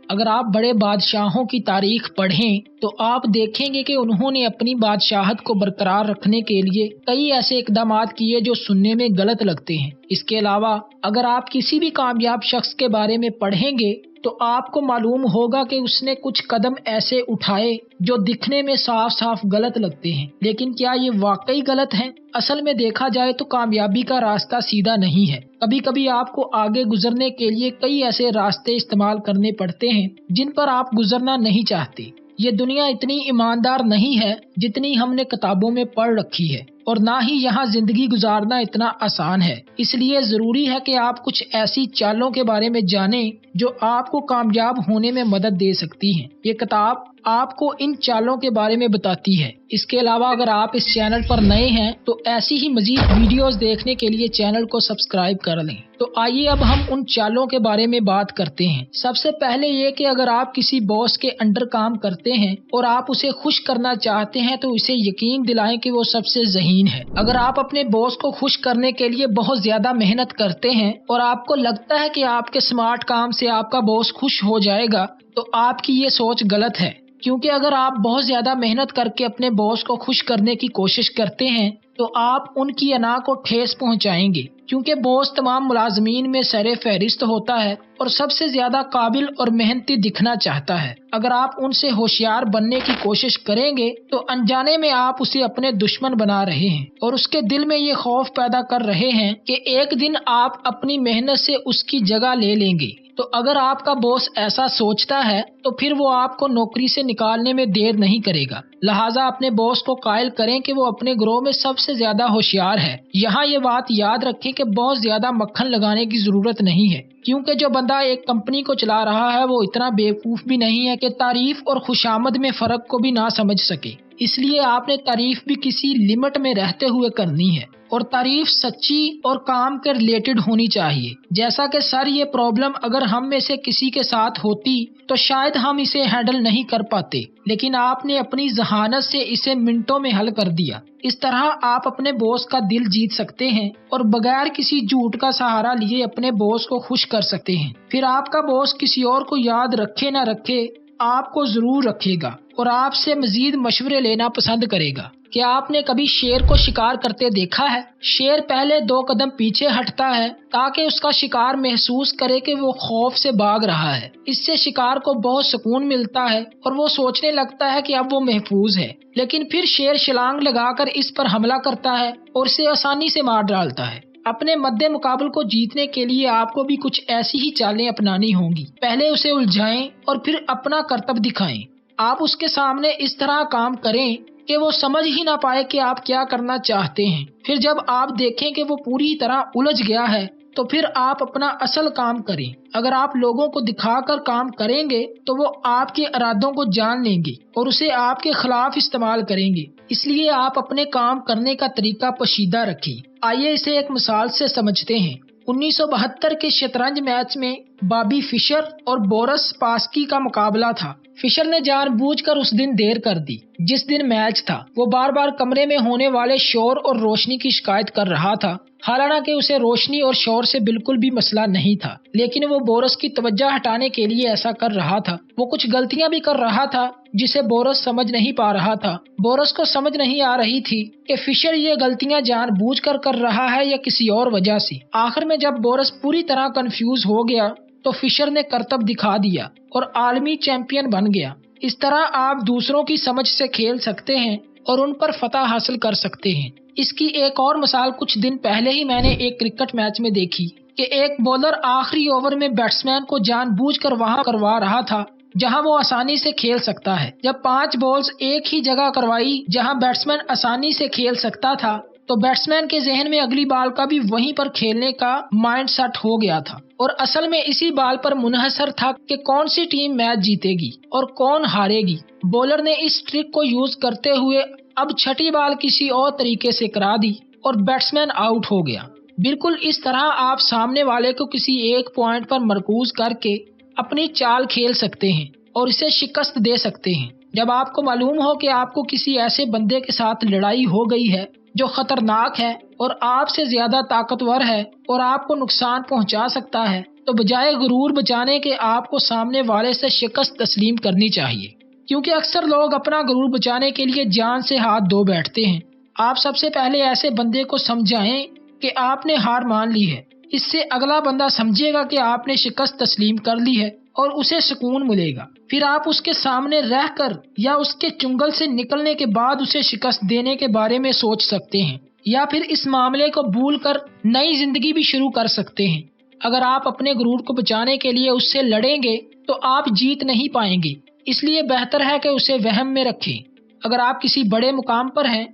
اگر آپ بڑے بادشاہوں کی تاریخ پڑھیں تو آپ دیکھیں گے کہ انہوں نے اپنی بادشاہت کو برقرار رکھنے کے لیے کئی ایسے اقدامات کیے جو سننے میں غلط لگتے ہیں۔ اس کے علاوہ اگر آپ کسی بھی کامیاب شخص کے بارے میں پڑھیں گے تو آپ کو معلوم ہوگا کہ اس نے کچھ قدم ایسے اٹھائے جو دکھنے میں صاف صاف غلط لگتے ہیں، لیکن کیا یہ واقعی غلط ہیں؟ اصل میں دیکھا جائے تو کامیابی کا راستہ سیدھا نہیں ہے۔ کبھی کبھی آپ کو آگے گزرنے کے لیے کئی ایسے راستے استعمال کرنے پڑتے ہیں جن پر آپ گزرنا نہیں چاہتے۔ یہ دنیا اتنی ایماندار نہیں ہے جتنی ہم نے کتابوں میں پڑھ رکھی ہے، اور نہ ہی یہاں زندگی گزارنا اتنا آسان ہے۔ اس لیے ضروری ہے کہ آپ کچھ ایسی چالوں کے بارے میں جانیں جو آپ کو کامیاب ہونے میں مدد دے سکتی ہیں۔ یہ کتاب آپ کو ان چالوں کے بارے میں بتاتی ہے۔ اس کے علاوہ اگر آپ اس چینل پر نئے ہیں تو ایسی ہی مزید ویڈیوز دیکھنے کے لیے چینل کو سبسکرائب کر لیں۔ تو آئیے اب ہم ان چالوں کے بارے میں بات کرتے ہیں۔ سب سے پہلے یہ کہ اگر آپ کسی باس کے انڈر کام کرتے ہیں اور آپ اسے خوش کرنا چاہتے ہیں تو اسے یقین دلائیں کہ وہ سب سے ذہین ہے۔ اگر آپ اپنے باس کو خوش کرنے کے لیے بہت زیادہ محنت کرتے ہیں اور آپ کو لگتا ہے کہ آپ کے سمارٹ کام سے آپ کا باس خوش ہو جائے گا تو آپ کی یہ سوچ غلط ہے، کیونکہ اگر آپ بہت زیادہ محنت کر کے اپنے باس کو خوش کرنے کی کوشش کرتے ہیں تو آپ ان کی انا کو ٹھیس پہنچائیں گے، کیونکہ باس تمام ملازمین میں سر فہرست ہوتا ہے اور سب سے زیادہ قابل اور محنتی دکھنا چاہتا ہے۔ اگر آپ ان سے ہوشیار بننے کی کوشش کریں گے تو انجانے میں آپ اسے اپنے دشمن بنا رہے ہیں اور اس کے دل میں یہ خوف پیدا کر رہے ہیں کہ ایک دن آپ اپنی محنت سے اس کی جگہ لے لیں گے۔ تو اگر آپ کا باس ایسا سوچتا ہے تو پھر وہ آپ کو نوکری سے نکالنے میں دیر نہیں کرے گا۔ لہٰذا اپنے باس کو قائل کریں کہ وہ اپنے گروہ میں سب سے زیادہ ہوشیار ہے۔ یہاں یہ بات یاد رکھیں کہ بہت زیادہ مکھن لگانے کی ضرورت نہیں ہے، کیونکہ جو بندہ ایک کمپنی کو چلا رہا ہے وہ اتنا بیوقوف بھی نہیں ہے کہ تعریف اور خوشامد میں فرق کو بھی نہ سمجھ سکے۔ اس لیے آپ نے تعریف بھی کسی لمٹ میں رہتے ہوئے کرنی ہے، اور تعریف سچی اور کام کے ریلیٹڈ ہونی چاہیے۔ جیسا کہ سر یہ پرابلم اگر ہم میں سے کسی کے ساتھ ہوتی تو شاید ہم اسے ہینڈل نہیں کر پاتے، لیکن آپ نے اپنی ذہانت سے اسے منٹوں میں حل کر دیا۔ اس طرح آپ اپنے باس کا دل جیت سکتے ہیں اور بغیر کسی جھوٹ کا سہارا لیے اپنے باس کو خوش کر سکتے ہیں۔ پھر آپ کا باس کسی اور کو یاد رکھے نہ رکھے، آپ کو ضرور رکھے گا اور آپ سے مزید مشورے لینا پسند کرے گا۔ کیا آپ نے کبھی شیر کو شکار کرتے دیکھا ہے؟ شیر پہلے 2 قدم پیچھے ہٹتا ہے تاکہ اس کا شکار محسوس کرے کہ وہ خوف سے بھاگ رہا ہے۔ اس سے شکار کو بہت سکون ملتا ہے اور وہ سوچنے لگتا ہے کہ اب وہ محفوظ ہے، لیکن پھر شیر چھلانگ لگا کر اس پر حملہ کرتا ہے اور اسے آسانی سے مار ڈالتا ہے۔ اپنے مد مقابل کو جیتنے کے لیے آپ کو بھی کچھ ایسی ہی چالیں اپنانی ہوں گی۔ پہلے اسے الجھائیں اور پھر اپنا کرتب دکھائیں۔ آپ اس کے سامنے اس طرح کام کریں کہ وہ سمجھ ہی نہ پائے کہ آپ کیا کرنا چاہتے ہیں۔ پھر جب آپ دیکھیں کہ وہ پوری طرح الجھ گیا ہے تو پھر آپ اپنا اصل کام کریں۔ اگر آپ لوگوں کو دکھا کر کام کریں گے تو وہ آپ کے ارادوں کو جان لیں گے اور اسے آپ کے خلاف استعمال کریں گے۔ اس لیے آپ اپنے کام کرنے کا طریقہ پوشیدہ رکھیں۔ آئیے اسے ایک مثال سے سمجھتے ہیں۔ 1972 کے شطرنج میچ میں بابی فشر اور بورس پاسکی کا مقابلہ تھا۔ فشر نے جان بوجھ کر اس دن دیر کر دی جس دن میچ تھا۔ وہ بار بار کمرے میں ہونے والے شور اور روشنی کی شکایت کر رہا تھا، حالانکہ اسے روشنی اور شور سے بالکل بھی مسئلہ نہیں تھا، لیکن وہ بورس کی توجہ ہٹانے کے لیے ایسا کر رہا تھا۔ وہ کچھ غلطیاں بھی کر رہا تھا جسے بورس سمجھ نہیں پا رہا تھا۔ بورس کو سمجھ نہیں آ رہی تھی کہ فشر یہ غلطیاں جان بوجھ کر رہا ہے یا کسی اور وجہ سے۔ آخر میں جب بورس پوری طرح کنفیوز ہو گیا تو فشر نے کرتب دکھا دیا اور عالمی چیمپئن بن گیا۔ اس طرح آپ دوسروں کی سمجھ سے کھیل سکتے ہیں اور ان پر فتح حاصل کر سکتے ہیں۔ اس کی ایک اور مثال کچھ دن پہلے ہی میں نے ایک کرکٹ میچ میں دیکھی کہ ایک بولر آخری اوور میں بیٹسمین کو جان بوجھ کر وہاں کروا رہا تھا جہاں وہ آسانی سے کھیل سکتا ہے۔ جب 5 بالز ایک ہی جگہ کروائی جہاں بیٹسمین آسانی سے کھیل سکتا تھا تو بیٹسمین کے ذہن میں اگلی بال کا بھی وہیں پر کھیلنے کا مائنڈ سیٹ ہو گیا تھا، اور اصل میں اسی بال پر منحصر تھا کہ کون سی ٹیم میچ جیتے گی اور کون ہارے گی۔ بولر نے اس ٹرک کو یوز کرتے ہوئے اب 6ٹھی بال کسی اور طریقے سے کرا دی اور بیٹسمین آؤٹ ہو گیا۔ بالکل اس طرح آپ سامنے والے کو کسی ایک پوائنٹ پر مرکوز کر کے اپنی چال کھیل سکتے ہیں اور اسے شکست دے سکتے ہیں۔ جب آپ کو معلوم ہو کہ آپ کو کسی ایسے بندے کے ساتھ لڑائی ہو گئی ہے جو خطرناک ہے اور آپ سے زیادہ طاقتور ہے اور آپ کو نقصان پہنچا سکتا ہے، تو بجائے غرور بچانے کے آپ کو سامنے والے سے شکست تسلیم کرنی چاہیے، کیونکہ اکثر لوگ اپنا غرور بچانے کے لیے جان سے ہاتھ دھو بیٹھتے ہیں۔ آپ سب سے پہلے ایسے بندے کو سمجھائیں کہ آپ نے ہار مان لی ہے، اس سے اگلا بندہ سمجھے گا کہ آپ نے شکست تسلیم کر لی ہے اور اسے سکون ملے گا۔ پھر آپ اس کے سامنے رہ کر یا اس کے چنگل سے نکلنے کے بعد اسے شکست دینے کے بارے میں سوچ سکتے ہیں، یا پھر اس معاملے کو بھول کر نئی زندگی بھی شروع کر سکتے ہیں۔ اگر آپ اپنے غرور کو بچانے کے لیے اس سے لڑیں گے تو آپ جیت نہیں پائیں گے، اس لیے بہتر ہے کہ اسے وہم میں رکھیں۔ اگر آپ کسی بڑے مقام پر ہیں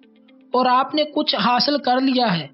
اور آپ نے کچھ حاصل کر لیا ہے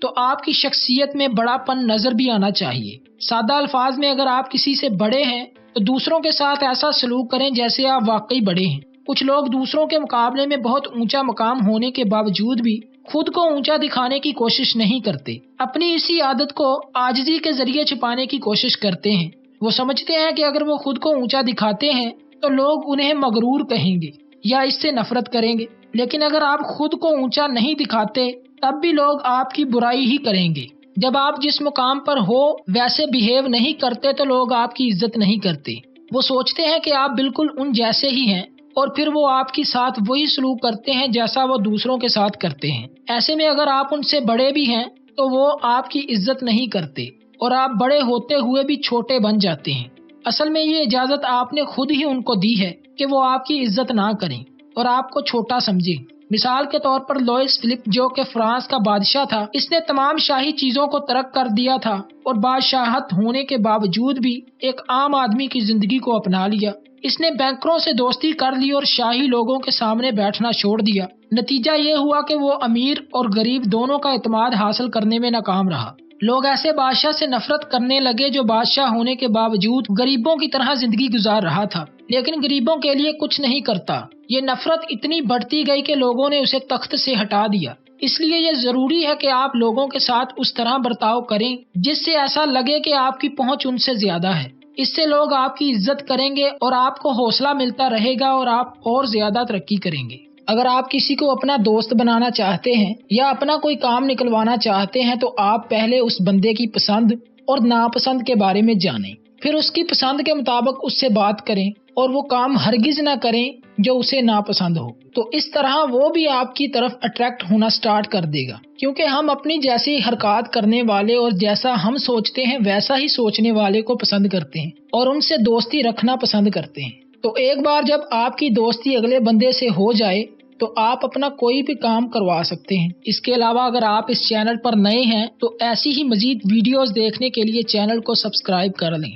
تو آپ کی شخصیت میں بڑا پن نظر بھی آنا چاہیے۔ سادہ الفاظ میں اگر آپ کسی سے بڑے ہیں تو دوسروں کے ساتھ ایسا سلوک کریں جیسے آپ واقعی بڑے ہیں۔ کچھ لوگ دوسروں کے مقابلے میں بہت اونچا مقام ہونے کے باوجود بھی خود کو اونچا دکھانے کی کوشش نہیں کرتے، اپنی اسی عادت کو عاجزی کے ذریعے چھپانے کی کوشش کرتے ہیں۔ وہ سمجھتے ہیں کہ اگر وہ خود کو اونچا دکھاتے ہیں تو لوگ انہیں مغرور کہیں گے یا اس سے نفرت کریں گے، لیکن اگر آپ خود کو اونچا نہیں دکھاتے تب بھی لوگ آپ کی برائی ہی کریں گے۔ جب آپ جس مقام پر ہو ویسے بیہیو نہیں کرتے تو لوگ آپ کی عزت نہیں کرتے، وہ سوچتے ہیں کہ آپ بالکل ان جیسے ہی ہیں اور پھر وہ آپ کے ساتھ وہی سلوک کرتے ہیں جیسا وہ دوسروں کے ساتھ کرتے ہیں۔ ایسے میں اگر آپ ان سے بڑے بھی ہیں تو وہ آپ کی عزت نہیں کرتے اور آپ بڑے ہوتے ہوئے بھی چھوٹے بن جاتے ہیں۔ اصل میں یہ اجازت آپ نے خود ہی ان کو دی ہے کہ وہ آپ کی عزت نہ کریں اور آپ کو چھوٹا سمجھیں۔ مثال کے طور پر لوئس فلپ جو کہ فرانس کا بادشاہ تھا، اس نے تمام شاہی چیزوں کو ترک کر دیا تھا اور بادشاہت ہونے کے باوجود بھی ایک عام آدمی کی زندگی کو اپنا لیا۔ اس نے بینکروں سے دوستی کر لی اور شاہی لوگوں کے سامنے بیٹھنا چھوڑ دیا۔ نتیجہ یہ ہوا کہ وہ امیر اور غریب دونوں کا اعتماد حاصل کرنے میں ناکام رہا۔ لوگ ایسے بادشاہ سے نفرت کرنے لگے جو بادشاہ ہونے کے باوجود غریبوں کی طرح زندگی گزار رہا تھا لیکن غریبوں کے لیے کچھ نہیں کرتا۔ یہ نفرت اتنی بڑھتی گئی کہ لوگوں نے اسے تخت سے ہٹا دیا۔ اس لیے یہ ضروری ہے کہ آپ لوگوں کے ساتھ اس طرح برتاؤ کریں جس سے ایسا لگے کہ آپ کی پہنچ ان سے زیادہ ہے۔ اس سے لوگ آپ کی عزت کریں گے اور آپ کو حوصلہ ملتا رہے گا اور آپ اور زیادہ ترقی کریں گے۔ اگر آپ کسی کو اپنا دوست بنانا چاہتے ہیں یا اپنا کوئی کام نکلوانا چاہتے ہیں تو آپ پہلے اس بندے کی پسند اور ناپسند کے بارے میں جانیں، پھر اس کی پسند کے مطابق اس سے بات کریں اور وہ کام ہرگز نہ کریں جو اسے ناپسند ہو، تو اس طرح وہ بھی آپ کی طرف اٹریکٹ ہونا سٹارٹ کر دے گا، کیونکہ ہم اپنی جیسی حرکات کرنے والے اور جیسا ہم سوچتے ہیں ویسا ہی سوچنے والے کو پسند کرتے ہیں اور ان سے دوستی رکھنا پسند کرتے ہیں۔ تو ایک بار جب آپ کی دوستی اگلے بندے سے ہو جائے تو آپ اپنا کوئی بھی کام کروا سکتے ہیں۔ اس کے علاوہ اگر آپ اس چینل پر نئے ہیں تو ایسی ہی مزید ویڈیوز دیکھنے کے لیے چینل کو سبسکرائب کر لیں۔